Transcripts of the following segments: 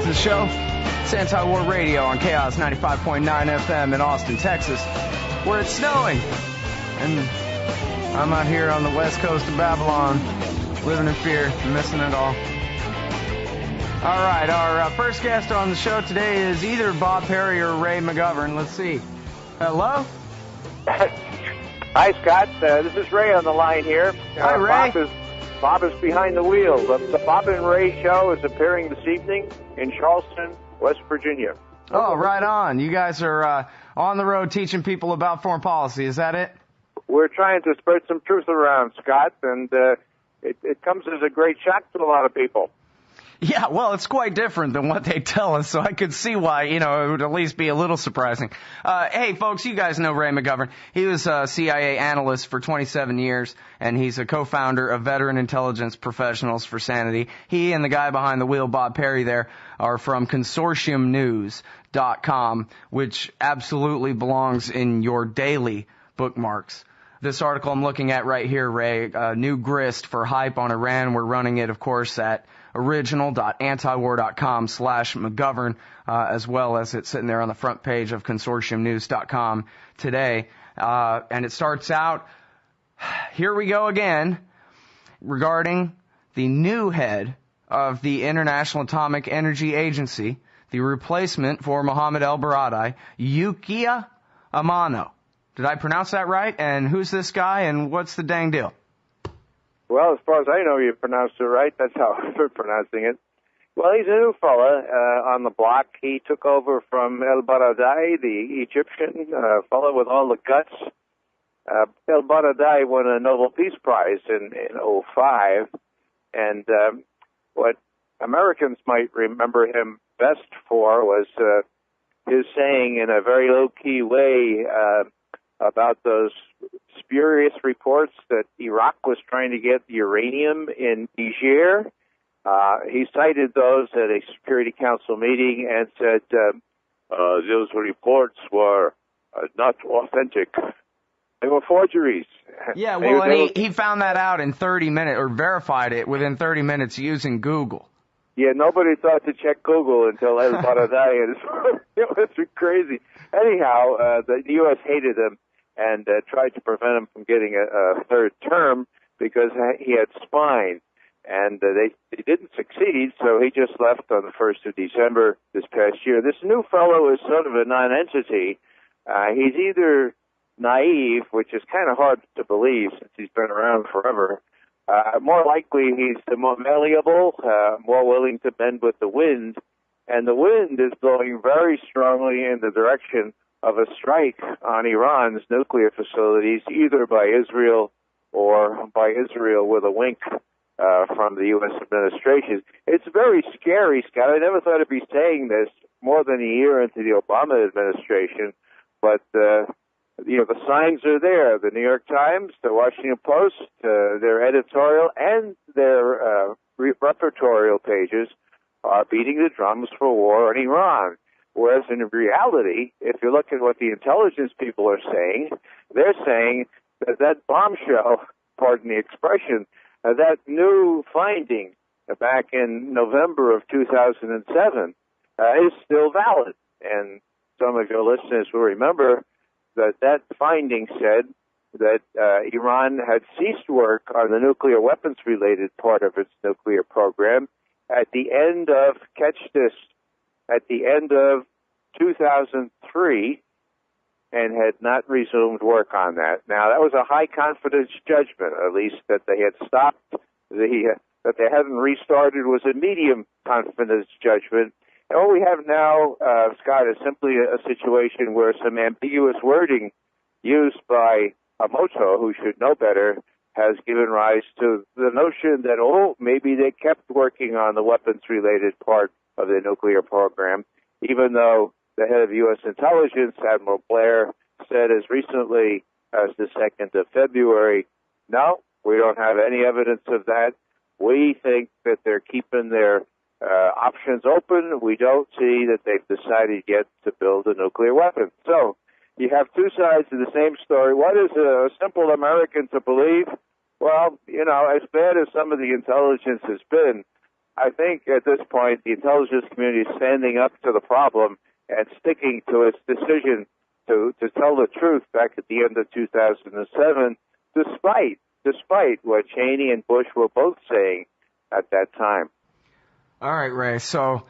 the show. It's Anti-War Radio on Chaos 95.9 FM in Austin, Texas, where it's snowing. And I'm out here on the west coast of Babylon, living in fear, missing it all. All right, our first guest on the show today is either Bob Perry or Ray McGovern. Let's see. Hello? Hi, Scott. This is Ray on the line here. Hi, Ray. Bob is behind the wheel. The Bob and Ray show is appearing this evening in Charleston, West Virginia. Oh, right on. You guys are on the road teaching people about foreign policy. Is that it? We're trying to spread some truth around, Scott, and it comes as a great shock to a lot of people. Yeah, well, it's quite different than what they tell us, so I could see why, it would at least be a little surprising. Hey, folks, you guys know Ray McGovern. He was a CIA analyst for 27 years, and he's a co-founder of Veteran Intelligence Professionals for Sanity. He and the guy behind the wheel, Bob Perry, there, are from consortiumnews.com, which absolutely belongs in your daily bookmarks. This article I'm looking at right here, Ray, new grist for hype on Iran. We're running it, of course, at original.antiwar.com/McGovern, as well as it's sitting there on the front page of consortiumnews.com today. And it starts out, here we go again, regarding the new head of the International Atomic Energy Agency, the replacement for Mohamed ElBaradei, Yukiya Amano. Did I pronounce that right? And who's this guy, and what's the dang deal? Well, as far as I know, you pronounced it right. That's how we're pronouncing it. Well, he's a new fella on the block. He took over from ElBaradei, the Egyptian fellow with all the guts. ElBaradei won a Nobel Peace Prize in 2005, and what Americans might remember him best for was his saying in a very low-key way about those spurious reports that Iraq was trying to get uranium in Niger. He cited those at a Security Council meeting and said those reports were not authentic. They were forgeries. Yeah, well, and he found that out in 30 minutes, or verified it within 30 minutes using Google. Yeah, nobody thought to check Google until ElBaradei, and it was crazy. Anyhow, the U.S. hated him and tried to prevent him from getting a third term because he had spine. And they didn't succeed, so he just left on the 1st of December this past year. This new fellow is sort of a non-entity. He's either naive, which is kind of hard to believe since he's been around forever. More likely he's more malleable, more willing to bend with the wind. And the wind is blowing very strongly in the direction of a strike on Iran's nuclear facilities, either by Israel or by Israel with a wink from the U.S. administration. It's very scary, Scott. I never thought I'd be saying this more than a year into the Obama administration, but the signs are there. The New York Times, the Washington Post, their editorial and their repertorial pages are beating the drums for war in Iran. Whereas in reality, if you look at what the intelligence people are saying, they're saying that bombshell, pardon the expression, that new finding back in November of 2007 is still valid. And some of your listeners will remember that finding said that Iran had ceased work on the nuclear weapons-related part of its nuclear program at the end of, catch this, at the end of 2003, and had not resumed work on that. Now, that was a high confidence judgment, at least, that they had stopped, that they hadn't restarted was a medium confidence judgment. And what we have now, Scott, is simply a situation where some ambiguous wording used by a Moto, who should know better, has given rise to the notion that, maybe they kept working on the weapons-related part of the nuclear program, even though the head of U.S. intelligence, Admiral Blair, said as recently as the 2nd of February, no, we don't have any evidence of that. We think that they're keeping their options open. We don't see that they've decided yet to build a nuclear weapon. So you have two sides of the same story. What is a simple American to believe? Well, as bad as some of the intelligence has been, I think at this point the intelligence community is standing up to the problem and sticking to its decision to tell the truth back at the end of 2007, despite what Cheney and Bush were both saying at that time. All right, Ray. So,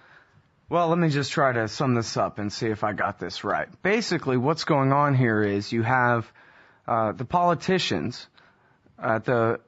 well, let me just try to sum this up and see if I got this right. Basically, what's going on here is you have the politicians at the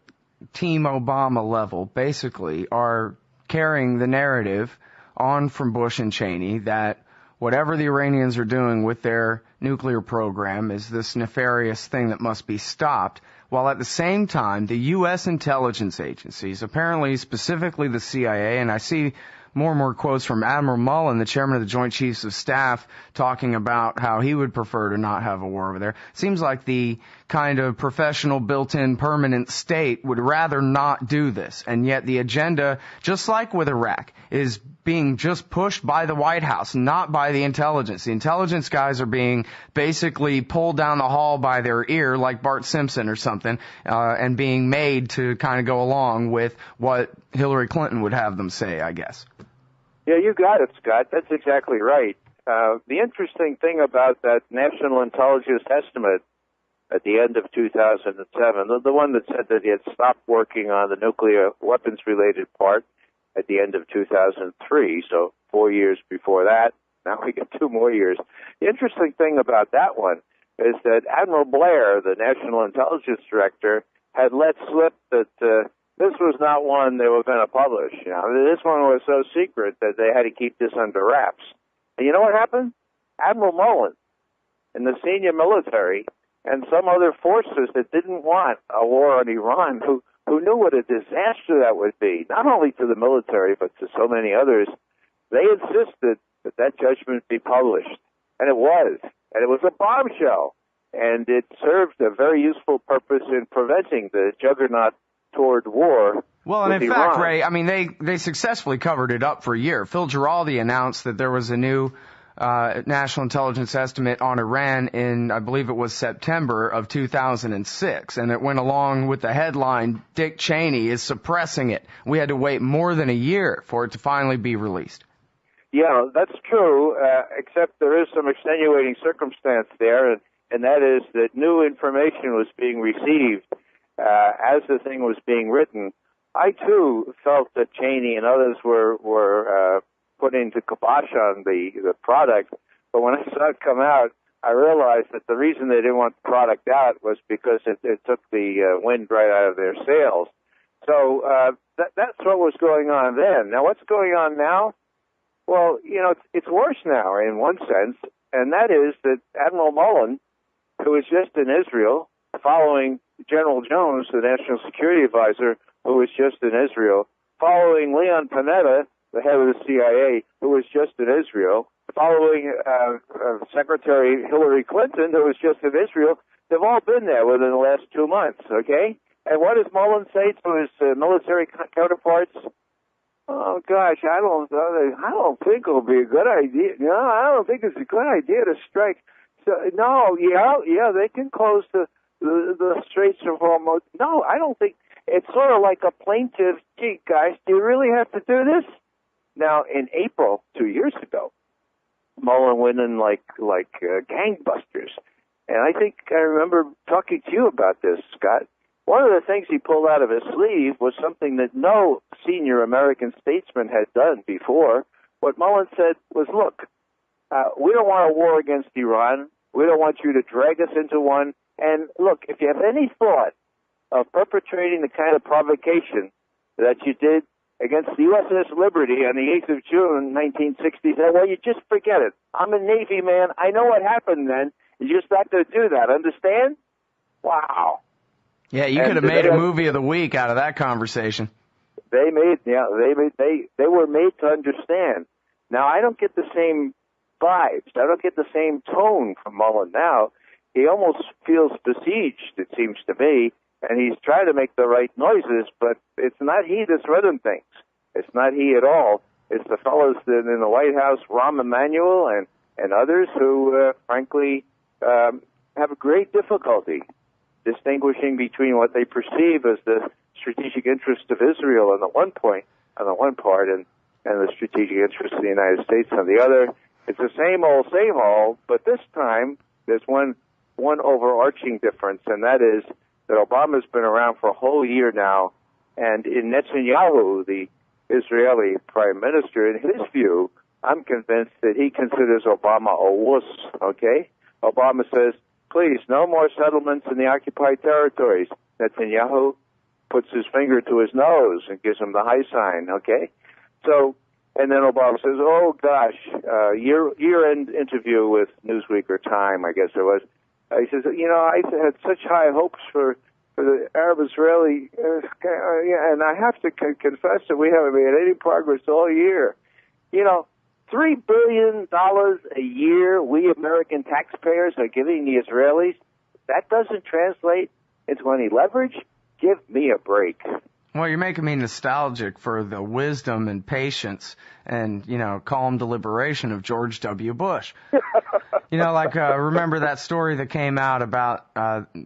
Team Obama level basically are carrying the narrative on from Bush and Cheney that whatever the Iranians are doing with their nuclear program is this nefarious thing that must be stopped, while at the same time the U.S. intelligence agencies, apparently specifically the CIA, and I see more and more quotes from Admiral Mullen, the chairman of the Joint Chiefs of Staff, talking about how he would prefer to not have a war over there. Seems like the kind of professional, built-in, permanent state would rather not do this. And yet the agenda, just like with Iraq, is being just pushed by the White House, not by the intelligence. The intelligence guys are being basically pulled down the hall by their ear, like Bart Simpson or something, and being made to kind of go along with what Hillary Clinton would have them say, I guess. Yeah, you got it, Scott. That's exactly right. The interesting thing about that National Intelligence Estimate at the end of 2007, the one that said that he had stopped working on the nuclear weapons-related part at the end of 2003, so 4 years before that. Now we get 2 more years. The interesting thing about that one is that Admiral Blair, the National Intelligence Director, had let slip that this was not one they were going to publish. You know, this one was so secret that they had to keep this under wraps. And you know what happened? Admiral Mullen and the senior military and some other forces that didn't want a war on Iran, who knew what a disaster that would be, not only to the military but to so many others, they insisted that that judgment be published. And it was. And it was a bombshell. And it served a very useful purpose in preventing the juggernaut toward war. Well, and in Iran. fact, Ray, I mean, they successfully covered it up for a year. Phil Giraldi announced that there was a new national intelligence estimate on Iran in, I believe it was September of 2006, and it went along with the headline, Dick Cheney is suppressing it. We had to wait more than a year for it to finally be released. Yeah, that's true, except there is some extenuating circumstance there, and that is that new information was being received as the thing was being written. I, too, felt that Cheney and others were putting the kibosh on the product, but when I saw it come out, I realized that the reason they didn't want the product out was because it took the wind right out of their sails. So that's what was going on then. Now, what's going on now? Well, you know, it's worse now in one sense, and that is that Admiral Mullen, who was just in Israel, following General Jones, the National Security Advisor, who was just in Israel, following Leon Panetta, the head of the CIA, who was just in Israel, following Secretary Hillary Clinton, who was just in Israel. They've all been there within the last 2 months, okay? And what does Mullen say to his military counterparts? Oh gosh, I don't think it'll be a good idea. No, I don't think it's a good idea to strike. So, no, yeah, they can close the Straits of Hormuz. No, I don't think. It's sort of like a plaintive, gee, guys, do you really have to do this? Now, in April, 2 years ago, Mullen went in like gangbusters. And I think I remember talking to you about this, Scott. One of the things he pulled out of his sleeve was something that no senior American statesman had done before. What Mullen said was, look, we don't want a war against Iran. We don't want you to drag us into one. And look, if you have any thought of perpetrating the kind of provocation that you did against the USS Liberty on the 8th of June, 1967, well, you just forget it. I'm a Navy man. I know what happened then. You're just not going to do that. Understand? Wow. Yeah, you could have made a movie of the week out of that conversation. They were made to understand. Now, I don't get the same vibes. I don't get the same tone from Mullen now. He almost feels besieged, it seems to me, and he's trying to make the right noises, but it's not he that's running things. It's not he at all. It's the fellows in the White House, Rahm Emanuel and others who, frankly, have a great difficulty distinguishing between what they perceive as the strategic interest of Israel on the one point on the one part and the strategic interests of the United States on the other. It's the same old, but this time there's one overarching difference, and that is that Obama's been around for a whole year now, and in Netanyahu, the Israeli prime minister, in his view, I'm convinced that he considers Obama a wuss, okay? Obama says, please, no more settlements in the occupied territories. Netanyahu puts his finger to his nose and gives him the high sign, okay? So, and then Obama says, oh gosh, year-end interview with Newsweek or Time, I guess it was. He says, I had such high hopes for the Arab-Israeli, and I have to confess that we haven't made any progress all year. $3 billion a year we American taxpayers are giving the Israelis. That doesn't translate into any leverage? Give me a break. Well, you're making me nostalgic for the wisdom and patience and, calm deliberation of George W. Bush. Remember that story that came out about,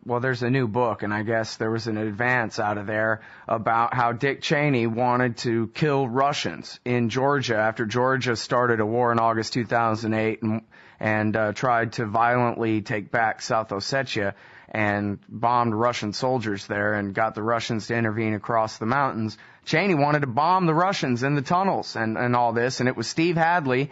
there's a new book, and I guess there was an advance out of there about how Dick Cheney wanted to kill Russians in Georgia after Georgia started a war in August 2008 and tried to violently take back South Ossetia and bombed Russian soldiers there and got the Russians to intervene across the mountains. Cheney wanted to bomb the Russians in the tunnels and all this, and it was Stephen Hadley,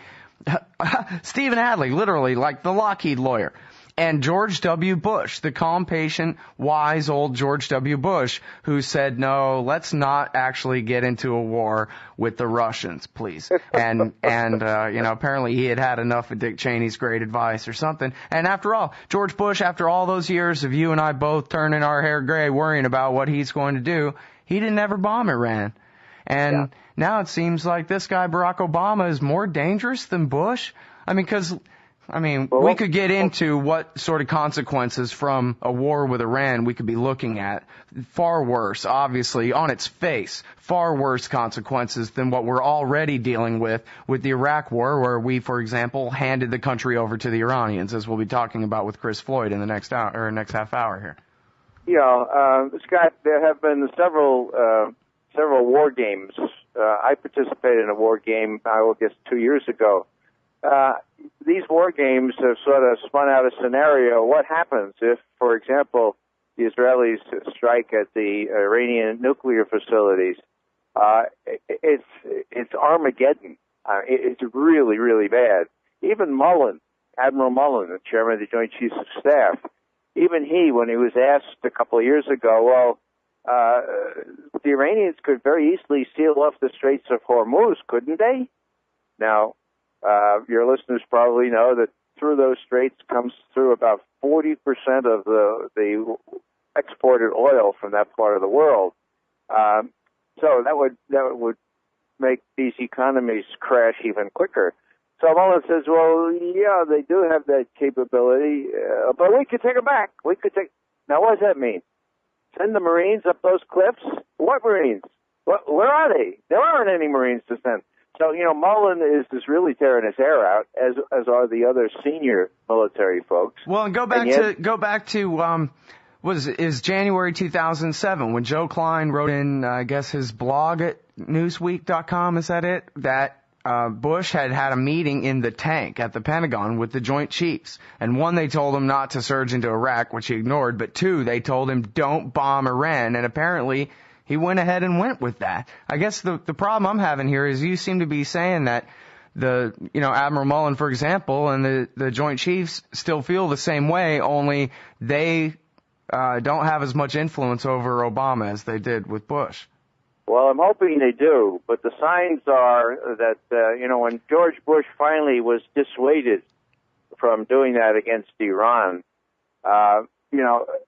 literally, like the Lockheed lawyer, and George W. Bush, the calm, patient, wise old George W. Bush, who said, no, let's not actually get into a war with the Russians, please. And apparently he had enough of Dick Cheney's great advice or something. And after all, George Bush, after all those years of you and I both turning our hair gray worrying about what he's going to do, he didn't ever bomb Iran. And now it seems like this guy, Barack Obama, is more dangerous than Bush. We could get into what sort of consequences from a war with Iran we could be looking at. Far worse, obviously, on its face, far worse consequences than what we're already dealing with the Iraq war, where we, for example, handed the country over to the Iranians, as we'll be talking about with Chris Floyd in the next hour, or next half hour here. Scott, there have been several war games. I participated in a war game, 2 years ago. These war games have sort of spun out a scenario. What happens if, for example, the Israelis strike at the Iranian nuclear facilities? It's Armageddon. It's really, really bad. Even Mullen, Admiral Mullen, the chairman of the Joint Chiefs of Staff, even he, when he was asked a couple of years ago, the Iranians could very easily seal off the Straits of Hormuz, couldn't they? Now, your listeners probably know that through those straits comes through about 40% of the exported oil from that part of the world. So that would make these economies crash even quicker. So Mullen says, well, yeah, they do have that capability, but we could take them back. Now, what does that mean? Send the Marines up those cliffs? What Marines? Where are they? There aren't any Marines to send. So, Mullen is really tearing his hair out, as are the other senior military folks. Well, and go back to January 2007 when Joe Klein wrote in, I guess, his blog at Newsweek.com, is that it? That Bush had a meeting in the tank at the Pentagon with the Joint Chiefs. And one, they told him not to surge into Iraq, which he ignored. But two, they told him don't bomb Iran. And apparently he went ahead and went with that. I guess the problem I'm having here is you seem to be saying that Admiral Mullen, for example, and the Joint Chiefs still feel the same way, only they don't have as much influence over Obama as they did with Bush. Well, I'm hoping they do, but the signs are that, when George Bush finally was dissuaded from doing that against Iran,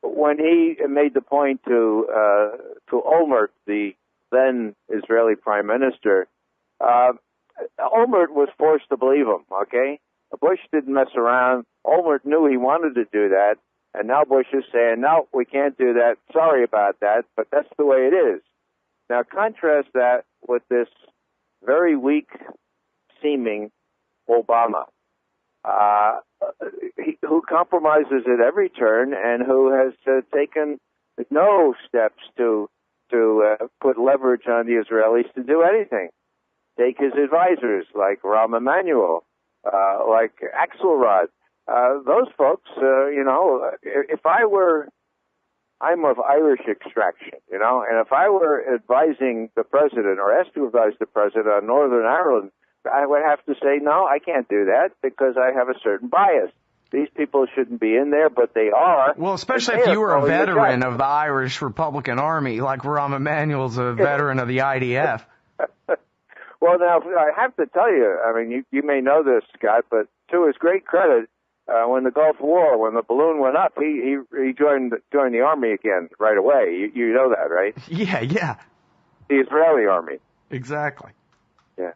when he made the point to Olmert, the then Israeli prime minister, Olmert was forced to believe him, okay? Bush didn't mess around. Olmert knew he wanted to do that, and now Bush is saying, no, we can't do that. Sorry about that, but that's the way it is. Now, contrast that with this very weak-seeming Obama, who compromises at every turn and who has taken no steps to put leverage on the Israelis to do anything. Take his advisors like Rahm Emanuel, like Axelrod. Those folks, if I'm of Irish extraction, and if I were advising the president or asked to advise the president on Northern Ireland, I would have to say, no, I can't do that because I have a certain bias. These people shouldn't be in there, but they are. Well, especially if you were a veteran of the Irish Republican Army, like Rahm Emanuel's a veteran of the IDF. Well, now, I have to tell you, I mean, you may know this, Scott, but to his great credit, when the Gulf War, when the balloon went up, he joined the Army again right away. You know that, right? Yeah. The Israeli Army. Exactly. Yeah.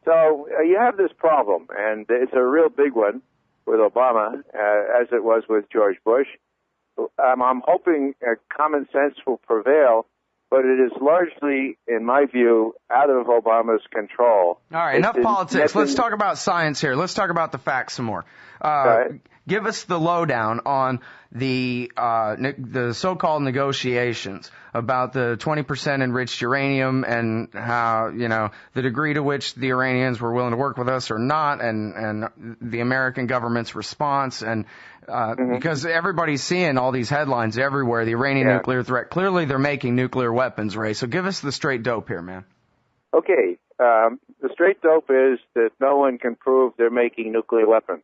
So you have this problem, and it's a real big one with Obama, as it was with George Bush. I'm hoping common sense will prevail, but it is largely, in my view, out of Obama's control. All right, enough politics. Let's talk about science here. Let's talk about the facts some more. Give us the lowdown on the so-called negotiations about the 20% enriched uranium and how, the degree to which the Iranians were willing to work with us or not, and the American government's response. And because everybody's seeing all these headlines everywhere, the Iranian nuclear threat, clearly they're making nuclear weapons, Ray. So give us the straight dope here, man. Okay. The straight dope is that no one can prove they're making nuclear weapons.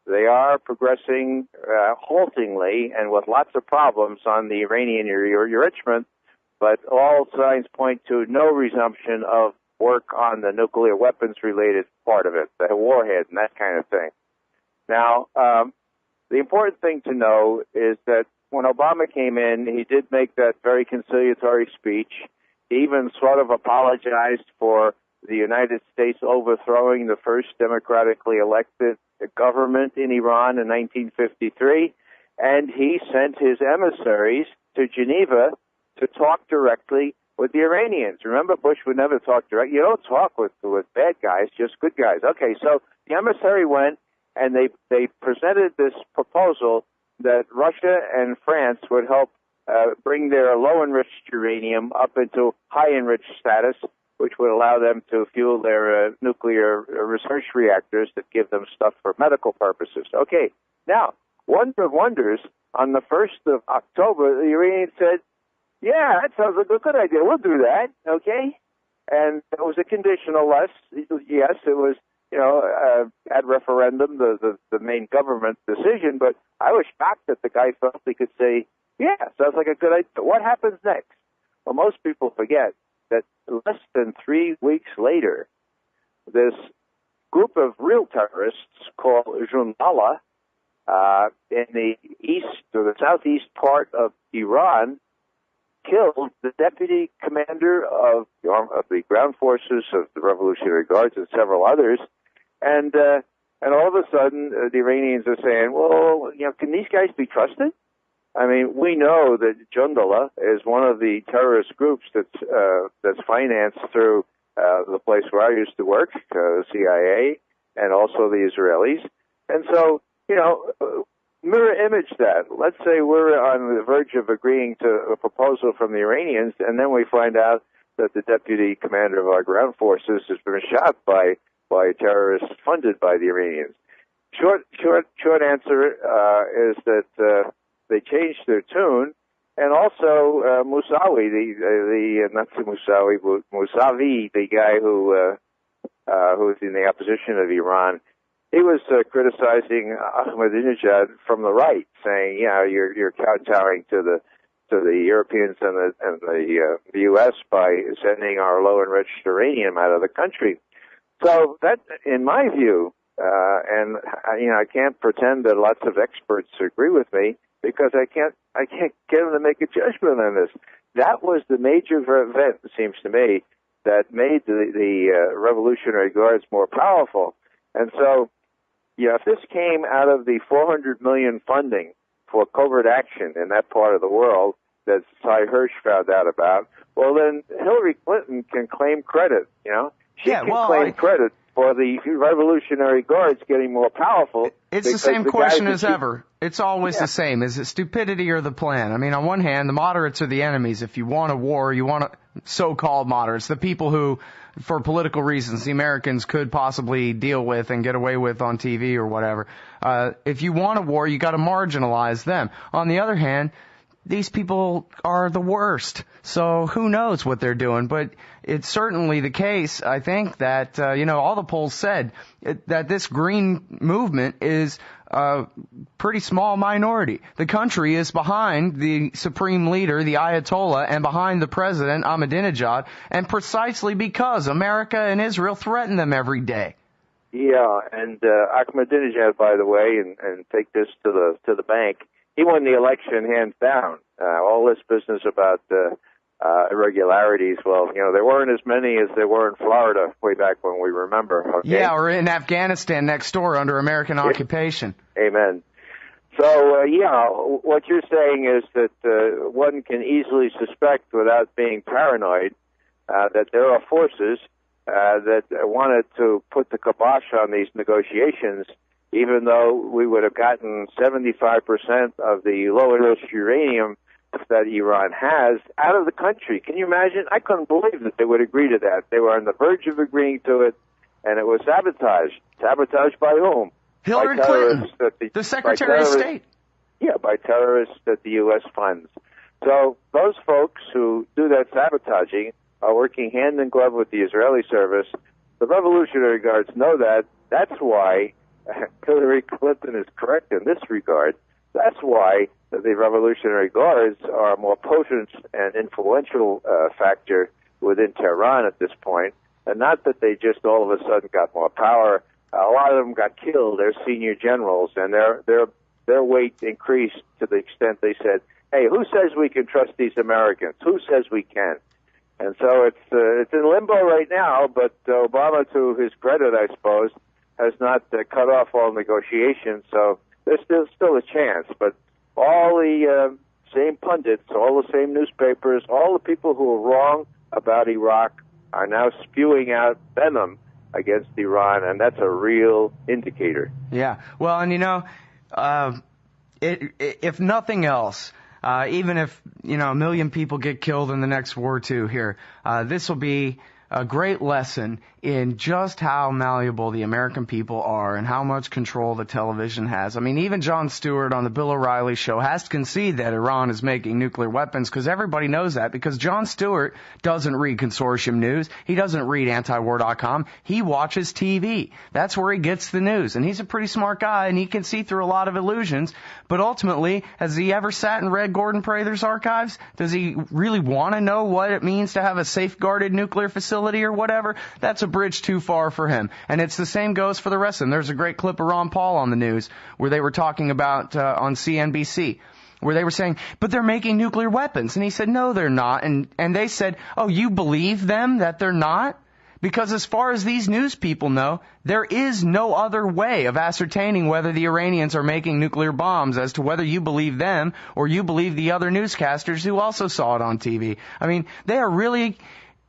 They are progressing haltingly and with lots of problems on the Iranian enrichment, but all signs point to no resumption of work on the nuclear weapons-related part of it, the warhead and that kind of thing. Now, the important thing to know is that when Obama came in, he did make that very conciliatory speech. He even sort of apologized for the United States overthrowing the first democratically elected government in Iran in 1953, and he sent his emissaries to Geneva to talk directly with the Iranians. Remember, Bush would never talk directly. You don't talk with bad guys, just good guys. Okay, so the emissary went, and they presented this proposal that Russia and France would help bring their low-enriched uranium up into high-enriched status, which would allow them to fuel their nuclear research reactors that give them stuff for medical purposes. Okay, now, wonder of wonders, on the 1st of October, the Iranians said, yeah, that sounds like a good idea. We'll do that, okay? And it was a conditional yes. It was, at referendum, the main government decision, but I was shocked that the guy felt he could say, yeah, sounds like a good idea. What happens next? Well, most people forget that less than 3 weeks later, this group of real terrorists called Jundallah in the east or the southeast part of Iran killed the deputy commander of the ground forces of the Revolutionary Guards and several others. And all of a sudden, the Iranians are saying, well, can these guys be trusted? I mean, we know that Jundallah is one of the terrorist groups that's financed through the place where I used to work, the CIA, and also the Israelis. And so, mirror image that. Let's say we're on the verge of agreeing to a proposal from the Iranians, and then we find out that the deputy commander of our ground forces has been shot by terrorists funded by the Iranians. Short answer is that they changed their tune, and also Mousavi, Mousavi, the guy who's in the opposition of Iran, he was criticizing Ahmadinejad from the right, saying, you're kowtowing to the Europeans and the U.S. by sending our low-enriched uranium out of the country. So that, in my view, and I can't pretend that lots of experts agree with me, because I can't get them to make a judgment on this. That was the major event, it seems to me, that made the Revolutionary Guards more powerful. And so, if this came out of the $400 million funding for covert action in that part of the world that Sy Hersh found out about, well, then Hillary Clinton can claim credit, She can claim credit for the Revolutionary Guards getting more powerful. It's the same question as ever. It's always the same. Is it stupidity or the plan? I mean, on one hand, the moderates are the enemies. If you want a war, you want so-called moderates, the people who, for political reasons, the Americans could possibly deal with and get away with on TV or whatever. If you want a war, you got to marginalize them. On the other hand, these people are the worst. So who knows what they're doing? But it's certainly the case, I think, that, all the polls said that this green movement is a pretty small minority. The country is behind the supreme leader, the Ayatollah, and behind the president, Ahmadinejad, and precisely because America and Israel threaten them every day. Yeah, and Ahmadinejad, by the way, and take this to the bank, he won the election hands down. All this business about irregularities, well, there weren't as many as there were in Florida way back when we remember. Okay? Yeah, or in Afghanistan next door under American occupation. Amen. So, what you're saying is that one can easily suspect without being paranoid that there are forces that wanted to put the kibosh on these negotiations, even though we would have gotten 75% of the low-enriched uranium that Iran has out of the country. Can you imagine? I couldn't believe that they would agree to that. They were on the verge of agreeing to it, and it was sabotaged. Sabotaged by whom? Hillary Clinton, the Secretary of State. Yeah, by terrorists that the U.S. funds. So those folks who do that sabotaging are working hand in glove with the Israeli service. The Revolutionary Guards know that. That's why Hillary Clinton is correct in this regard. That's why the Revolutionary Guards are a more potent and influential factor within Tehran at this point, and not that they just all of a sudden got more power. A lot of them got killed. They're senior generals, and their weight increased to the extent they said, "Hey, who says we can trust these Americans? Who says we can?" And so it's in limbo right now. But Obama, to his credit, I suppose, has not cut off all negotiations. So there's still a chance. But all the same pundits, all the same newspapers, all the people who are wrong about Iraq are now spewing out venom against Iran, and that's a real indicator. Yeah. Well, and if nothing else, even if, a million people get killed in the next war too here, this will be a great lesson in just how malleable the American people are and how much control the television has. I mean, even Jon Stewart on the Bill O'Reilly show has to concede that Iran is making nuclear weapons, because everybody knows that, because Jon Stewart doesn't read consortium news. He doesn't read antiwar.com. He watches TV. That's where he gets the news. And he's a pretty smart guy, and he can see through a lot of illusions. But ultimately, has he ever sat and read Gordon Prather's archives? Does he really want to know what it means to have a safeguarded nuclear facility or whatever? That's a bridge too far for him. And it's the same goes for the rest of them. There's a great clip of Ron Paul on the news where they were talking about on CNBC, where they were saying, but they're making nuclear weapons. And he said, no, they're not. And they said, oh, you believe them that they're not? Because as far as these news people know, there is no other way of ascertaining whether the Iranians are making nuclear bombs as to whether you believe them or you believe the other newscasters who also saw it on TV. I mean, they are really,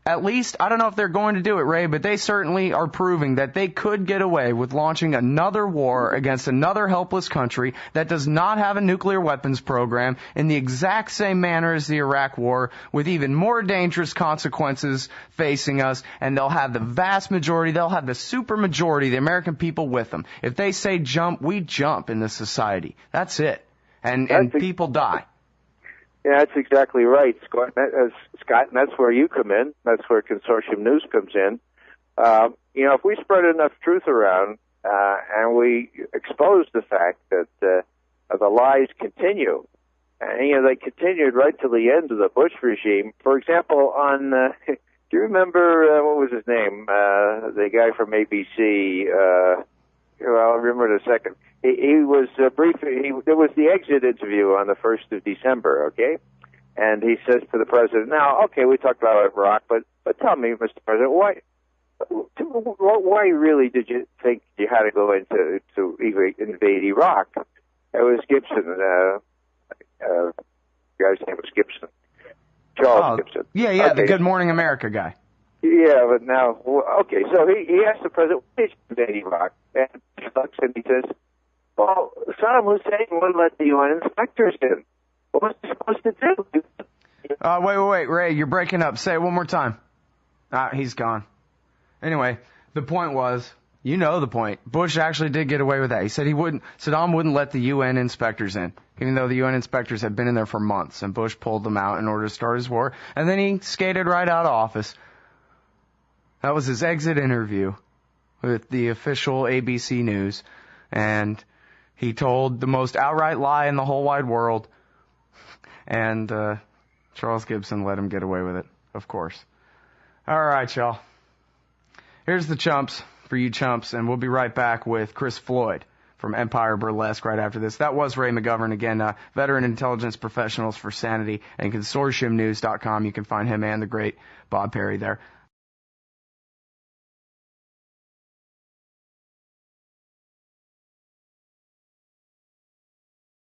at least, I don't know if they're going to do it, Ray, but they certainly are proving that they could get away with launching another war against another helpless country that does not have a nuclear weapons program in the exact same manner as the Iraq War, with even more dangerous consequences facing us, and they'll have the vast majority, they'll have the super majority, the American people with them. If they say jump, we jump in this society. That's it. And people die. Yeah, that's exactly right, Scott. And that's where you come in. That's where Consortium News comes in. If we spread enough truth around and we expose the fact that the lies continue, and they continued right to the end of the Bush regime. For example, on do you remember what was his name? The guy from ABC. I'll remember in a second. He was briefly. There was the exit interview on the 1st of December. Okay, and he says to the president, "Now, okay, we talked about Iraq, but tell me, Mr. President, why really did you think you had to go to invade Iraq?" It was Gibson. The guy's name was Gibson. Charles Gibson. Yeah, okay. The Good Morning America guy. Yeah, but now, okay, so he asked the president, what did you invade Iraq? And he says, well, Saddam Hussein wouldn't let the UN inspectors in. What was he supposed to do? Wait, Ray, you're breaking up. Say it one more time. He's gone. Anyway, the point was, you know the point. Bush actually did get away with that. He said Saddam wouldn't let the UN inspectors in, even though the UN inspectors had been in there for months, and Bush pulled them out in order to start his war, and then he skated right out of office. That was his exit interview with the official ABC News, and he told the most outright lie in the whole wide world, and Charles Gibson let him get away with it, of course. All right, y'all. Here's the chumps for you chumps, and we'll be right back with Chris Floyd from Empire Burlesque right after this. That was Ray McGovern, again, veteran intelligence professionals for Sanity and consortiumnews.com. You can find him and the great Bob Perry there.